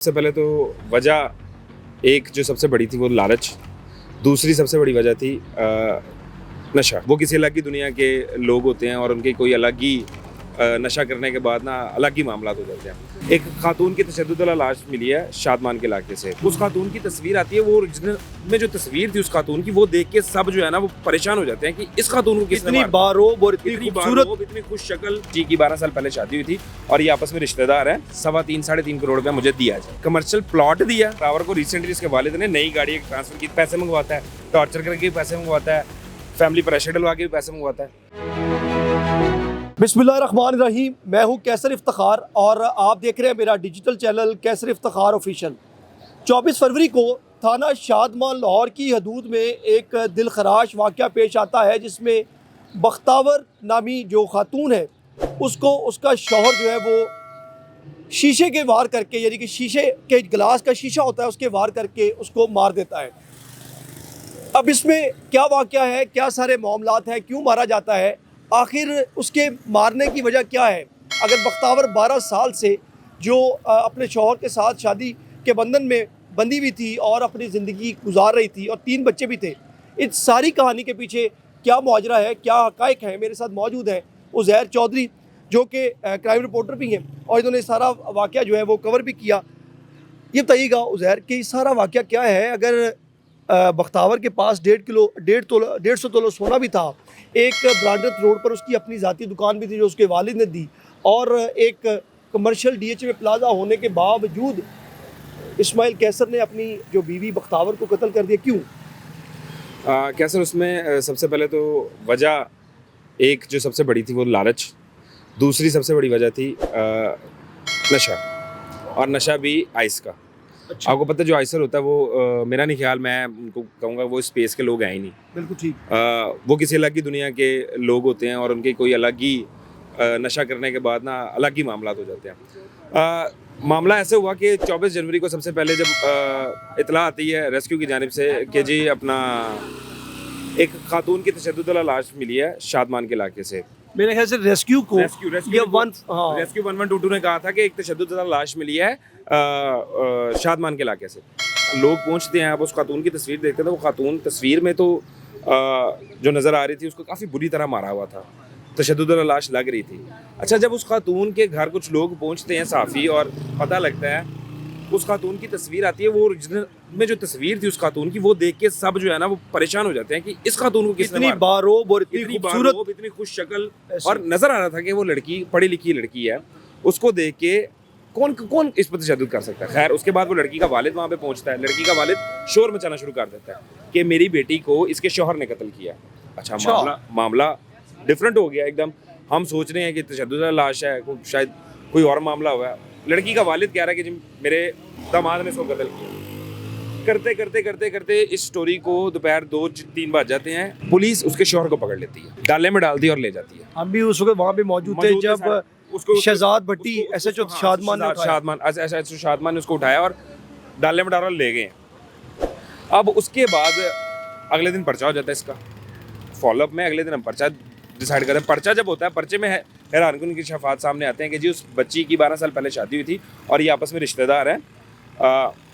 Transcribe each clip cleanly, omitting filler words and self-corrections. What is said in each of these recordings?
सबसे पहले तो वजह एक जो सबसे बड़ी थी वो लालच। दूसरी सबसे बड़ी वजह थी नशा। वो किसी अलग ही दुनिया के लोग होते हैं और उनके कोई अलग ही नशा करने के बाद ना अलग ही मामला हो जाते हैं। एक खातून की तशद्दुद लाश मिली है शादमान के इलाके से। उस खातून की तस्वीर आती है, वो ओरिजिनल में जो तस्वीर थी उस खातून की, वो देख के सब जो है ना वो परेशान हो जाते हैं कि इस खातून को किसने इतनी मारा। बारोब और इतनी खूबसूरत, इतनी खुश शक्ल जी की 12 साल पहले शादी हुई थी और ये आपस में रिश्तेदार हैं। 3.25 साढ़े 3 करोड़ रुपया मुझे दिया जाए। कमर्शियल प्लॉट दिया। टावर को रिसेंटली इसके वालिद ने नई गाड़ी ट्रांसफर की, पैसे मंगवाता है, टॉर्चर करके भी पैसे मंगवाता है, फैमिली प्रेशर डलवा के भी पैसे मंगवाता है। बिस्मिल्लाहिर्रहमानिर्रहीम। मैं हूं कैसर इफ्तिखार और आप देख रहे हैं मेरा डिजिटल चैनल कैसर इफ्तिखार ऑफिशियल। 24 फरवरी को थाना शादमान लाहौर की हदूद में एक दिलखराश वाक़या पेश आता है, जिसमें बख्तावर नामी जो खातून है उसको उसका शौहर जो है वो शीशे के वार करके, यानी कि शीशे के गिलास का शीशा होता है उसके वार करके उसको मार देता है। अब इसमें क्या वाक़या है, क्या सारे मामलात हैं, क्यों मारा जाता है, आखिर उसके मारने की वजह क्या है। अगर बख्तावर 12 साल से जो अपने शौहर के साथ शादी के बंधन में बंधी हुई थी और अपनी ज़िंदगी गुजार रही थी और 3 बच्चे भी थे, इस सारी कहानी के पीछे क्या माजरा है, क्या हक़ाइक़ हैं, मेरे साथ मौजूद हैं उज़ैर चौधरी जो कि क्राइम रिपोर्टर भी हैं और इन्होंने सारा वाक़या जो है वो कवर भी किया। ये बताइएगा उज़ैर कि सारा वाक़या क्या है। अगर बख्तावर के पास 150 तोला सोना भी था, एक ब्रांडत रोड पर उसकी अपनी ज़ाती दुकान भी थी जो उसके वालिद ने दी, और एक कमर्शियल DHA प्लाजा होने के बावजूद इस्माइल कैसर ने अपनी जो बीवी बख्तावर को कत्ल कर दिया। क्यों? कैसर उसमें सबसे पहले तो वजह एक जो सबसे बड़ी थी वो लालच। दूसरी सबसे बड़ी वजह थी नशा, और नशा भी आइस का। अच्छा। आपको पता है जो आइसर होता है वो मेरा नहीं ख्याल, मैं उनको कहूँगा वो स्पेस के लोग हैं ही नहीं। बिल्कुल ठीक। वो किसी अलग ही दुनिया के लोग होते हैं और उनके कोई अलग ही नशा करने के बाद ना अलग ही मामला हो जाते हैं। मामला ऐसे हुआ कि 24 जनवरी को सबसे पहले जब इतला आती है रेस्क्यू की जानिब से कि जी अपना एक खातून की तशद्दुद लाश मिली है शादमान के इलाके से। मेरे ख्याल से रेस्क्यू को रेस्क्यू ये रेस्क्यू 1122 ने कहा था कि एक तशद्दुद लाश मिली है शादमान के इलाके से। लोग पहुंचते हैं, आप उस खातून की तस्वीर देखते हैं तो वो खातून तस्वीर में तो जो नज़र आ रही थी उसको काफ़ी बुरी तरह मारा हुआ था, तशद्दुद लाश लग रही थी। अच्छा, जब उस खातून के घर कुछ लोग पहुंचते हैं साफ़ी और पता लगता है उस खातून की तस्वीर आती है, वो ओरिजिनल में जो तस्वीर थी उस खातून की, वो देख के सब जो है ना वो परेशान हो जाते हैं कि इस खातून को किसने इतनी मारा। बारोब और इतनी खूबसूरत, इतनी खुश शक्ल, और नजर आ रहा था कि वो लड़की पढ़ी लिखी लड़की है। उसको देख के कौन कौन इस पर तशद्दुद कर सकता है। खैर, उसके बाद वो लड़की का वालिद वहाँ पे पहुँचता है। लड़की का वालिद शोर मचाना शुरू कर देता है कि मेरी बेटी को इसके शौहर ने कत्ल किया। अच्छा, मामला डिफरेंट हो गया एकदम। हम सोच रहे हैं कि तशद्दुद लाश है, शायद कोई और मामला हुआ है। लड़की का वालिद कह रहा है कि जी मेरे दामाद ने इसको कत्ल किया। करते करते करते करते इस स्टोरी को दोपहर 2-3 बज जाते हैं। पुलिस उसके शौहर को पकड़ लेती है, डाले में डालती है और ले जाती है। हम भी उस वक्त वहाँ पे मौजूद थे जब शहजाद भट्टी SHO शादमान ने उसको उठाया और डाले में डाला और ले गए। अब उसके बाद अगले दिन पर्चा हो जाता है इसका। फॉलोअप में अगले दिन हम पर्चा डिसाइड करते हैं। पर्चा जब होता है, पर्चे में हैरानकुन की शफात सामने आते हैं कि जी उस बच्ची की 12 साल पहले शादी हुई थी और ये आपस में रिश्तेदार हैं।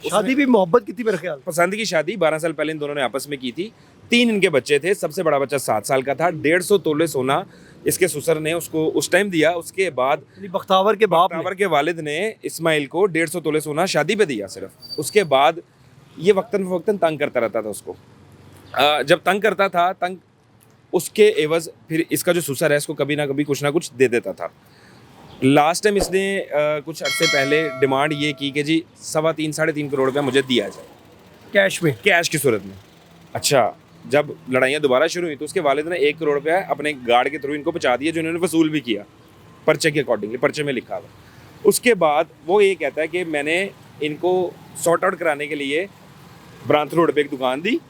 शादी भी मोहब्बत की थी मेरे ख्याल, पसंद की शादी 12 साल पहले इन दोनों ने आपस में की थी। 3 इनके बच्चे थे। सबसे बड़ा बच्चा 7 साल का था। 150 तोले सोना इसके ससुर ने उसको उस टाइम दिया। उसके बाद बख्तावर के बाप बख्तावर के वालिद ने इस्माइल को 150 तोले सोना शादी पे दिया सिर्फ। उसके बाद ये वक्तन फवक्तन तंग करता रहता था उसको। जब तंग करता था, तंग उसके एवज फिर इसका जो ससुर है इसको कभी ना कभी कुछ ना कुछ दे देता था। लास्ट टाइम इसने कुछ अर्से पहले डिमांड ये की कि जी 3.25 साढ़े 3 करोड़ रुपया मुझे दिया जाए, कैश की सूरत में। अच्छा, जब लड़ाइयाँ दोबारा शुरू हुई तो उसके वालिद ने 1 करोड़ रुपया अपने गार्ड के थ्रू इनको पहुँचा दिया, जो इन्होंने वसूल भी किया पर्चे के अकॉर्डिंगली, पर्चे में लिखा हुआ। उसके बाद वो ये कहता है कि मैंने इनको सॉर्ट आउट कराने के लिए ब्रांथ रोड पे एक दुकान दी,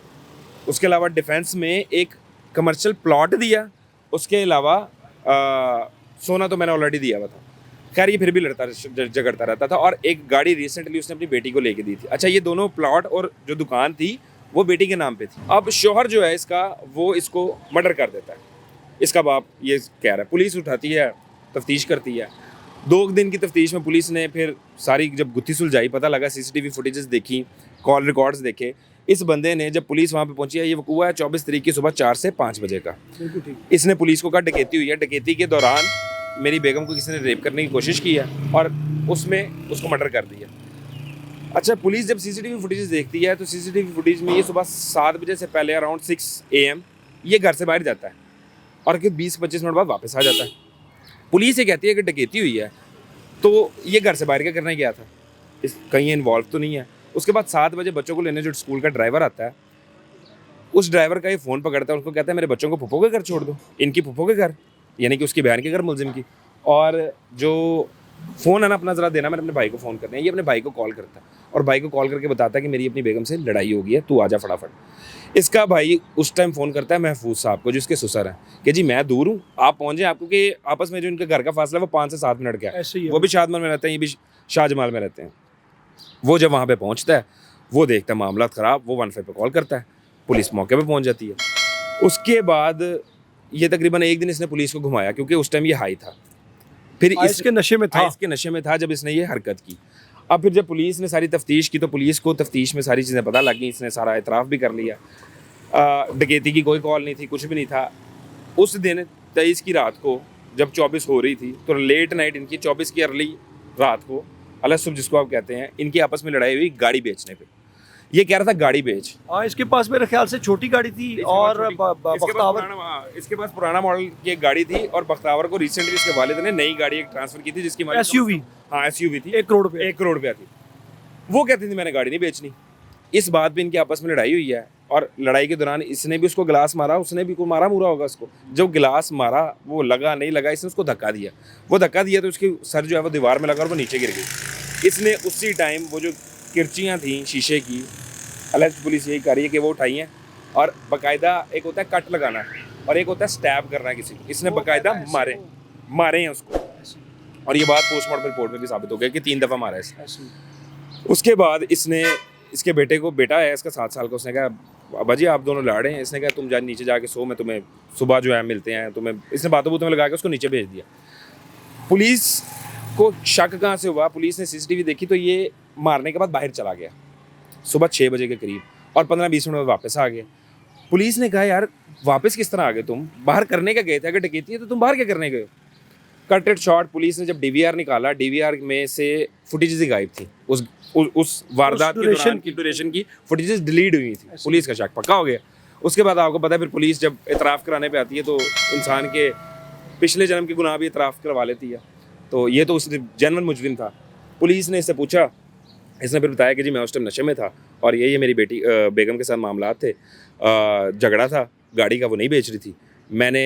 उसके अलावा डिफेंस में एक कमर्शियल प्लॉट दिया, उसके अलावा सोना तो मैंने ऑलरेडी दिया हुआ था। खैर, ये फिर भी लड़ता झगड़ता रहता था। और एक गाड़ी रिसेंटली उसने अपनी बेटी को लेके दी थी। अच्छा, ये दोनों प्लॉट और जो दुकान थी वो बेटी के नाम पे थी। अब शौहर जो है इसका, वो इसको मर्डर कर देता है। इसका बाप ये कह रहा है। पुलिस उठाती है, तफ्तीश करती है। 2 दिन की तफ्तीश में पुलिस ने फिर सारी जब गुत्थी सुलझाई, पता लगा, सीसीटीवी फुटेजेस देखी, कॉल रिकॉर्ड्स देखे, इस बंदे ने, जब पुलिस वहाँ पे पहुंची है, ये वकूआ है 24 तारीख की सुबह 4 से 5 बजे का। बिल्कुल ठीक। इसने पुलिस को कहा डकैती हुई है, डकैती के दौरान मेरी बेगम को किसी ने रेप करने की कोशिश की है और उसमें उसको मर्डर कर दिया। अच्छा, पुलिस जब सीसीटीवी फुटेज देखती है तो सीसीटीवी फुटेज में ये सुबह 7 बजे से पहले अराउंड 6 AM ये घर से बाहर जाता है और फिर 20-25 मिनट बाद वापस आ जाता है। पुलिस ये कहती है कि डकैती हुई है, तो ये घर से बाहर क्या करने गया था, इस कहीं इन्वॉल्व तो नहीं है। उसके बाद 7 बजे बच्चों को लेने जो स्कूल का ड्राइवर आता है, उस ड्राइवर का ये फ़ोन पकड़ता है, उनको कहता है मेरे बच्चों को फूफो के घर छोड़ दो, इनकी फूफो के घर, यानी कि उसकी बहन के घर मुलजिम की। और जो फ़ोन है ना अपना ज़रा देना, मैंने अपने भाई को फ़ोन करना है। ये अपने भाई को कॉल करता है और भाई को कॉल करके बताता है कि मेरी अपनी बेगम से लड़ाई हो गई है, तू आजा फटाफट। इसका भाई उस टाइम फ़ोन करता है महफूज साहब को, जो इसके ससुर हैं, कि जी मैं दूर हूँ, आप पहुँच जाएँ, आपको कि आपस में जो इनके घर का फासला है वो 5 से 7 मिनट का है। ऐसे ही है। वो भी शादमल में रहते हैं, ये भी शाहजमाल में रहते हैं। वो जब वहाँ पे पहुँचता है, वो देखता है मामला ख़राब, वो 15 पे कॉल करता है, पुलिस मौके पे पहुँच जाती है। उसके बाद ये तकरीबन 1 दिन इसने पुलिस को घुमाया, क्योंकि उस टाइम ये हाई था। फिर इसके नशे में था। इसके नशे में था जब इसने ये हरकत की। अब फिर जब पुलिस ने सारी तफ्तीश की तो पुलिस को तफ्तीश में सारी चीज़ें पता लग गई, इसने सारा एतराफ़ भी कर लिया। डकैती की कोई कॉल नहीं थी, कुछ भी नहीं था। उस दिन 23 की रात को जब 24 हो रही थी, तो लेट नाइट इनकी 24 की अर्ली रात को, अलग सुबह जिसको आप कहते हैं, इनकी आपस में लड़ाई हुई गाड़ी बेचने पे। ये कह रहा था गाड़ी बेच। हाँ, इसके पास मेरे ख्याल से छोटी गाड़ी थी और इसके पास पुराना मॉडल की एक गाड़ी थी और बख्तावर को रिसेंटली इसके वालिद ने नई गाड़ी एक ट्रांसफर की थी, जिसकी SUV। हाँ, SUV थी, 1 करोड़ पे। 1 करोड़ रुपया थी। वो कहती थी मैंने गाड़ी नहीं बेचनी। इस बात पे इनकी आपस में लड़ाई हुई है और लड़ाई के दौरान इसने भी उसको गिलास मारा, उसने भी को मारा मुरा होगा उसको। जब गिलास मारा, वो लगा नहीं लगा, इसने उसको धक्का दिया। वो धक्का दिया तो उसकी सर जो है वो दीवार में लगा और वो नीचे गिर गई। इसने उसी टाइम वो जो किरचियाँ थी शीशे की, अलग पुलिस यही कर रही है कि वो उठाई हैं और बाकायदा एक होता है कट लगाना और एक होता है स्टैब करना किसी को। इसने बाकायदा मारे हैं उसको और ये बात पोस्टमार्टम रिपोर्ट में भी साबित हो गया कि 3 दफ़ा मारा है इसने। उसके बाद इसने इसके बेटे को, बेटा है इसका 7 साल का, उसने कहा अब्बा जी आप दोनों लड़ रहे हैं। इसने कहा तुम जा नीचे जाके सो, मैं तुम्हें सुबह जो है मिलते हैं तुम्हें। इसने बातों में लगा के उसको नीचे भेज दिया। पुलिस को शक कहाँ से हुआ, पुलिस ने CCTV देखी तो ये मारने के बाद बाहर चला गया सुबह 6 बजे के करीब और 15-20 मिनट में वापस आ गए। पुलिस ने कहा यार वापस किस तरह आ गए, तुम बाहर करने का गए थे, अगर डकैती है तो तुम बाहर क्या करने गए? कट एट शॉर्ट, पुलिस ने जब DVR निकाला, DVR में से फुटेजेस ही गायब थी। उस वारदात के दौरान की ड्यूरेशन की फुटेजेस डिलीट हुई थी। पुलिस का शक पक्का हो गया। उसके बाद आपको पता है फिर पुलिस जब एतराफ़ कराने पे आती है तो इंसान के पिछले जन्म के गुनाह भी एतराफ़ करवा लेती है। तो ये तो उस जनवन मुजरिम था। पुलिस ने इससे पूछा, इसने फिर बताया कि जी मैं उस टाइम नशे में था और ये मेरी बेटी बेगम के साथ मामला थे, झगड़ा था, गाड़ी का वो नहीं बेच रही थी, मैंने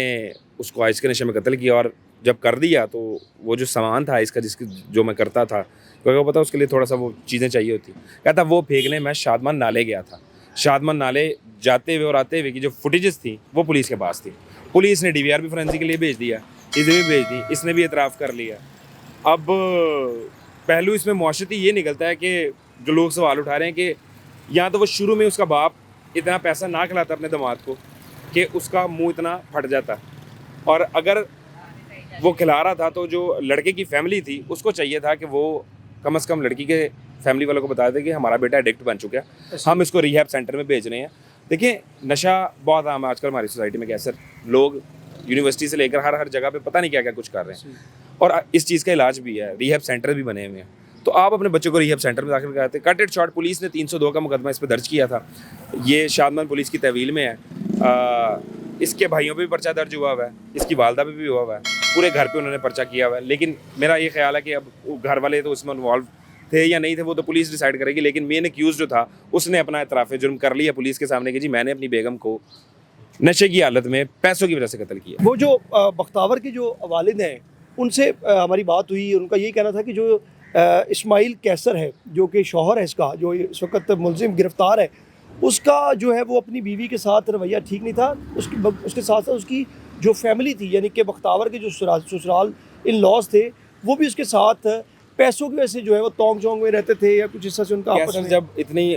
उसको आइस के नशे में कत्ल किया और जब कर दिया तो वो जो सामान था इसका जिसकी जो मैं करता था, क्योंकि पता उसके लिए थोड़ा सा वो चीज़ें चाहिए होती, कहता वो फेंकने मैं शादमान नाले गया था। शादमान नाले जाते हुए और आते हुए की जो फुटेजेस थी वो पुलिस के पास थी। पुलिस ने DVR भी फोरेंसिक के लिए भेज दिया, चीज़ें भी भेज दी, इसने भी एतराफ़ कर लिया। अब पहलू इसमें मुआशरती ये निकलता है कि जो लोग सवाल उठा रहे हैं कि या तो वो शुरू में उसका बाप इतना पैसा ना खिलाता अपने दामाद को कि उसका मुंह इतना फट जाता, और अगर वो खिला रहा था तो जो लड़के की फैमिली थी उसको चाहिए था कि वो कम से कम लड़की के फैमिली वालों को बता दें कि हमारा बेटा एडिक्ट बन चुका है, हम इसको रिहैब सेंटर में भेज रहे हैं। देखिए नशा बहुत आम है आजकल हमारी सोसाइटी में, कैसे लोग यूनिवर्सिटी से लेकर हर जगह पे पता नहीं क्या क्या कुछ कर रहे हैं, और इस चीज़ का इलाज भी है, रिहैब सेंटर भी बने हुए हैं। तो आप अपने बच्चों को रिहैब सेंटर में दाखिल कराते। कट एट शॉर्ट, पुलिस ने 302 का मुकदमा इस पर दर्ज किया था। ये शादमान पुलिस की तहवील में है। इसके भाइयों पे भी पर्चा दर्ज हुआ हुआ है, इसकी वालदा पे भी हुआ हुआ है, पूरे घर पे उन्होंने पर्चा किया हुआ है। लेकिन मेरा ये ख्याल है कि अब घर वाले तो उसमें इन्वॉल्व थे या नहीं थे वो तो पुलिस डिसाइड करेगी, लेकिन मेन एक्यूज जो था उसने अपना एतराफ़ जुर्म कर लिया पुलिस के सामने कि जी मैंने अपनी बेगम को नशे की हालत में पैसों की वजह से कत्ल किया। वो जो बख्तावर के जो वालिद हैं उनसे हमारी बात हुई, उनका यही कहना था कि जो इस्माइल कैसर है जो कि शौहर है इसका, जो इस वक्त मुलजिम गिरफ्तार है, उसका जो है वो अपनी बीवी के साथ रवैया ठीक नहीं था। उसके साथ साथ उसकी जो फैमिली थी, यानी कि बख्तावर के जो ससुराल इन लॉज थे, वो भी उसके साथ पैसों की वजह से जो है वो तोंग चोंग में रहते थे या कुछ हिस्सा से उनका आपस में। जब इतनी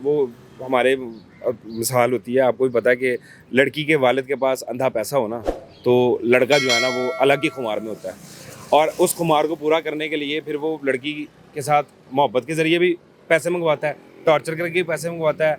वो हमारे मिसाल होती है, आपको भी पता है कि लड़की के वालिद के पास अंधा पैसा हो ना, तो लड़का जो है ना वो अलग ही खुमार में होता है। और उस खुमार को पूरा करने के लिए फिर वो लड़की के साथ मोहब्बत के ज़रिए भी पैसे मंगवाता है, टॉर्चर करके भी पैसे मंगवाता है,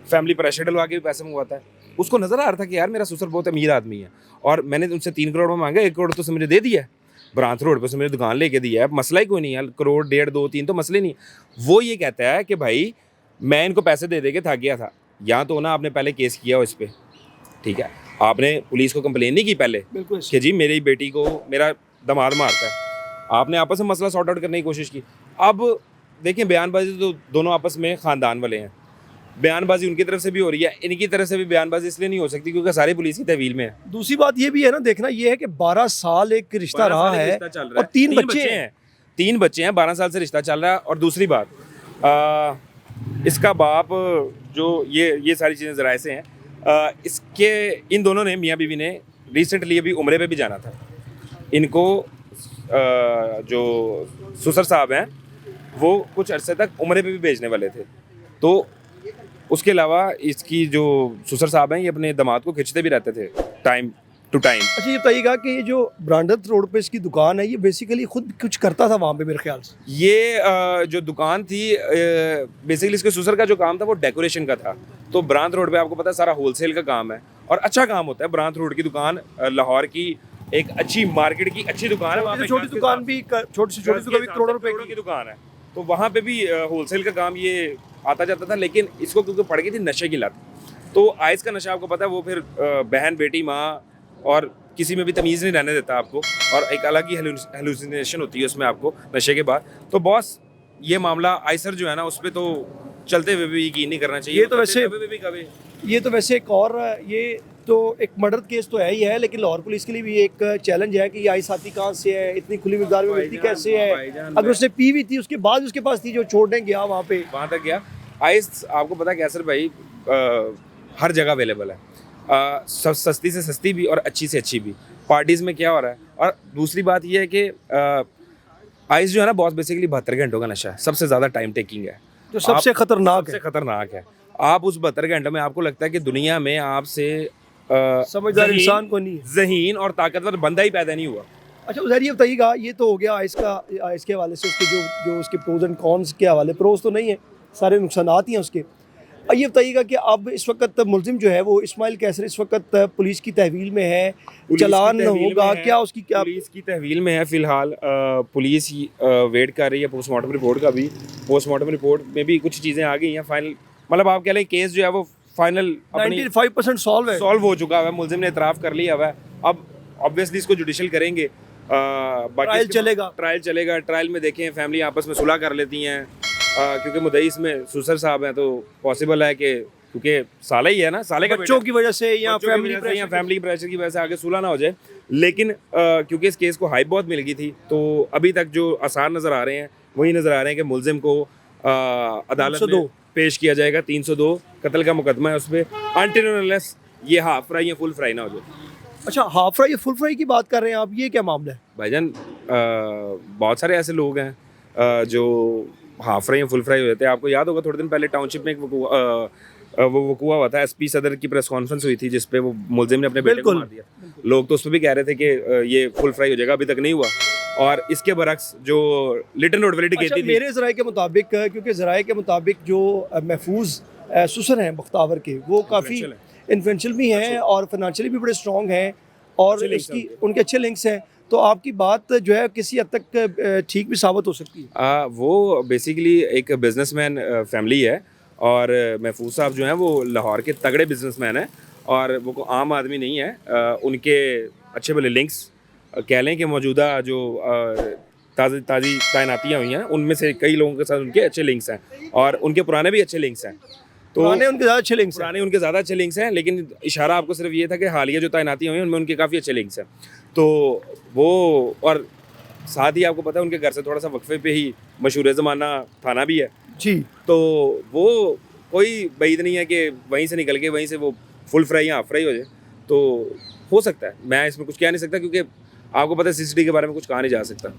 फैमिली प्रेशर डलवा के भी पैसे मंगवाता है। उसको नज़र आ रहा था कि यार मेरा ससुर बहुत अमीर आदमी है और मैंने उनसे 3 करोड़ में मांगा, 1 करोड़ तो उसने मुझे दे दिया है, ब्रांच रोड पे उसने मेरी दुकान लेके दिया है, मसला ही कोई नहीं है, करोड़ 1.5 2 3 तो मसले नहीं। वो ये कहता है कि भाई मैं इनको पैसे दे दे के थक गया था, या तो ना आपने पहले केस किया हो इस पर, ठीक है, आपने पुलिस को कंप्लेन नहीं की पहले बिल्कुल कि जी मेरी बेटी को मेरा दमाद मारता है, आपने आपस में मसला सॉर्ट आउट करने की कोशिश की। अब देखिए बयानबाजी तो दोनों आपस में ख़ानदान वाले हैं, बयानबाजी उनकी तरफ से भी हो रही है, इनकी तरफ से भी बयानबाजी इसलिए नहीं हो सकती क्योंकि सारी पुलिस की तहवील में है। दूसरी बात ये भी है ना, देखना ये है कि 12 साल एक रिश्ता रहा है और 3 बच्चे हैं। 3 बच्चे हैं, 12 साल से रिश्ता चल रहा है। और दूसरी बात, इसका बाप जो ये सारी चीज़ें ज़राए से हैं, इसके इन दोनों ने, मियाँ बीवी ने रिसेंटली अभी उम्रे पे भी जाना था। इनको जो ससुर साहब हैं वो कुछ अरसे तक उम्रे पे भी भेजने वाले थे, तो उसके अलावा इसकी जो ससुर साहब हैं ये अपने दामाद को खींचते भी रहते थे टाइम टू टाइम। अच्छा ये बताइएगा कि ये जो ब्रांडत रोड पे इसकी दुकान है, ये बेसिकली खुद कुछ करता था वहाँ पे मेरे ख्याल से? ये जो दुकान थी, बेसिकली इसके ससुर का जो काम था वो डेकोरेशन का था। तो ब्रांत रोड पे आपको पता है सारा होलसेल का काम है और अच्छा काम होता है। ब्रांत रोड की दुकान लाहौर की एक अच्छी मार्केट की अच्छी दुकान है, वहाँ पे छोटी दुकान भी, छोटी से छोटी दुकान भी करोड़ों रुपए की दुकान है, तो वहाँ पे भी होलसेल का काम ये आता जाता था। लेकिन इसको क्योंकि पड़ गई थी नशे की लत, तो आइस का नशा आपको पता है वो फिर बहन बेटी माँ और किसी में भी तमीज़ नहीं रहने देता आपको, और एक अलग ही हेलुसिनेशन होती है उसमें आपको नशे के बाद। तो बॉस ये मामला आइसर जो है ना उस पर तो चलते हुए भी यकीन नहीं करना चाहिए। ये तो वैसे भी कभी ये तो वैसे एक और, ये तो एक मर्डर केस तो है ही है, लेकिन लाहौर पुलिस के लिए भी एक चैलेंज है कि ये आइस आती कहाँ से है, इतनी खुली मिकदार में मिलती कैसे है। अगर उसने पी हुई थी उसके बाद उसके पास थी जो छोड़ने गया वहाँ पे, वहाँ तक गया। आइस आपको पता है कैसर भाई हर जगह अवेलेबल है, सस्ती से सस्ती भी और अच्छी से अच्छी भी। पार्टीज़ में क्या हो रहा है, और दूसरी बात ये है कि आइस जो है ना बॉस बेसिकली 72 घंटों का नशा है, सबसे ज़्यादा टाइम टेकिंग है, जो सबसे खतरनाक है। आप उस 72 घंटे में आपको लगता है कि दुनिया में आपसे समझदार इंसान को नहीं, ज़हीन और ताकतवर बंदा ही पैदा नहीं हुआ। अच्छा उधर ये बताइएगा, ये तो हो गया आइस के हवाले से, उसके जो उसके प्रोज एंड कॉन्स के हवाले। प्रोज तो नहीं है, सारे नुकसानात ही हैं उसके। और ये बताइएगा कि अब इस वक्त मुलजिम जो है वो इस्माइल कैसर इस वक्त पुलिस की तहवील में है, चलान होगा क्या उसकी? क्या पुलिस की तहवील में है फिलहाल। पुलिस वेट कर रही है पोस्टमार्टम रिपोर्ट का भी। पोस्टमार्टम रिपोर्ट में भी कुछ चीज़ें आ गई हैं फाइनल, मतलब आप कह लें केस जो है वो फाइनल 95% सॉल्व हो चुका है, मुलजिम ने इतराफ़ कर लिया हुआ है। अब ऑब्वियसली इसको जुडिशल करेंगे, ट्रायल चलेगा। ट्रायल में देखें फैमिली आपस में सुलह कर लेती हैं, क्योंकि मुद्दई इसमें ससुर साहब हैं, तो पॉसिबल है कि क्योंकि साले ही है ना, साले का बच्चों की वजह से या फैमिली प्रेशर की वजह से आगे सुलह ना हो जाए। लेकिन क्योंकि इस केस को हाइप बहुत मिल गई थी, तो अभी तक जो आसार नज़र आ रहे हैं वही नज़र आ रहे हैं कि मुलजिम को अदालत में पेश किया जाएगा। 302 कत्ल का मुकदमा है उस पर, अनटिल अनलेस ये हाफ फ्राई या फुल फ्राई ना हो जाए। अच्छा हाफ फ्राई फुल फ्राई की बात कर रहे हैं आप, ये क्या मामला है भाईजान? बहुत सारे ऐसे लोग हैं जो हाफ फ्राई या फुल फ्राई हो जाते हैं। आपको याद होगा थोड़े दिन पहले टाउनशिप में एक वो वकूआ हुआ था, एसपी सदर की प्रेस कॉन्फ्रेंस हुई थी जिसपे वो मुलजिम ने अपने बेटे को मार दिया। लोग तो उस पर भी कह रहे थे कि ये फुल फ्राई हो जाएगा, अभी तक नहीं हुआ। और इसके बरक्स जो लिटन रोड वाली डकैती थी, मेरे ज़राए के मुताबिक, क्योंकि ज़राए के मुताबिक जो महफूज ससुर हैं बख्तावर के, वो काफ़ी इन्फ्लुएंशियल भी हैं और फाइनेंशियली भी बड़े स्ट्रॉन्ग हैं और उनके अच्छे लिंक्स हैं, तो आपकी बात जो है किसी हद तक ठीक भी साबित हो सकती है। वो बेसिकली एक बिजनेसमैन फैमिली है और महफूज साहब जो हैं वो लाहौर के तगड़े बिजनेसमैन हैं और वो को आम आदमी नहीं है। उनके अच्छे भले लिंक्स कह लें कि मौजूदा जो ताज़ी तैनातियाँ हुई हैं उनमें से कई लोगों के साथ उनके अच्छे लिंक्स हैं और उनके पुराने भी अच्छे लिंक्स हैं। तो पुराने उनके ज़्यादा अच्छे लिंक्स हैं, लेकिन इशारा आपको सिर्फ ये था कि हालिया जो तैनातियाँ हुई हैं उनमें उनके काफ़ी अच्छे लिंक्स हैं। तो वो, और साथ ही आपको पता है उनके घर से थोड़ा सा वक्फे पे ही मशहूर ज़माना थाना भी है जी, तो वो कोई बैद नहीं है कि वहीं से निकल के वहीं से वो फुल फ्राई या हाफ फ्राई हो जाए। तो हो सकता है, मैं इसमें कुछ कह नहीं सकता क्योंकि आपको पता है सीसीटीवी के बारे में कुछ कहा नहीं जा सकता।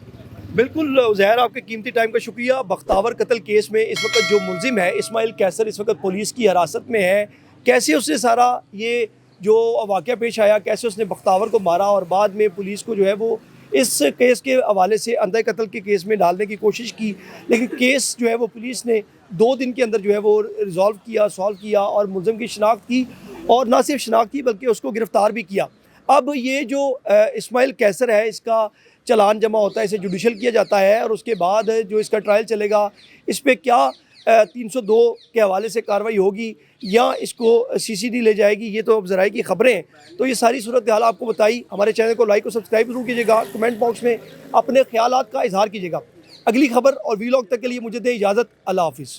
बिल्कुल ज़हर, आपके कीमती टाइम का शुक्रिया। बख्तावर कत्ल केस में इस वक्त जो मुलजिम है इस्माइल कैसर इस वक्त पुलिस की हिरासत में है। कैसे उसने सारा ये जो वाक़या पेश आया, कैसे उसने बख्तावर को मारा और बाद में पुलिस को जो है वो इस केस के हवाले से अंधा कत्ल के केस में डालने की कोशिश की, लेकिन केस जो है वो पुलिस ने 2 दिन के अंदर जो है वो सॉल्व किया और मुलज़िम की शिनाख्त की, और ना सिर्फ शिनाख्त की बल्कि उसको गिरफ़्तार भी किया। अब ये जो इस्माइल कैसर है, इसका चालान जमा होता है, इसे जुडिशल किया जाता है, और उसके बाद जो इसका ट्रायल चलेगा, इस पर क्या 302 के हवाले से कार्रवाई होगी या इसको सीसीडी ले जाएगी, ये तो अब ज़राए की ख़बरें हैं। तो ये सारी सूरत हाल आपको बताई। हमारे चैनल को लाइक और सब्सक्राइब ज़रूर कीजिएगा, कमेंट बॉक्स में अपने ख्यालात का इजहार कीजिएगा। अगली खबर और वीलॉग तक के लिए मुझे दे इजाज़त। अल्लाह हाफ़िज़।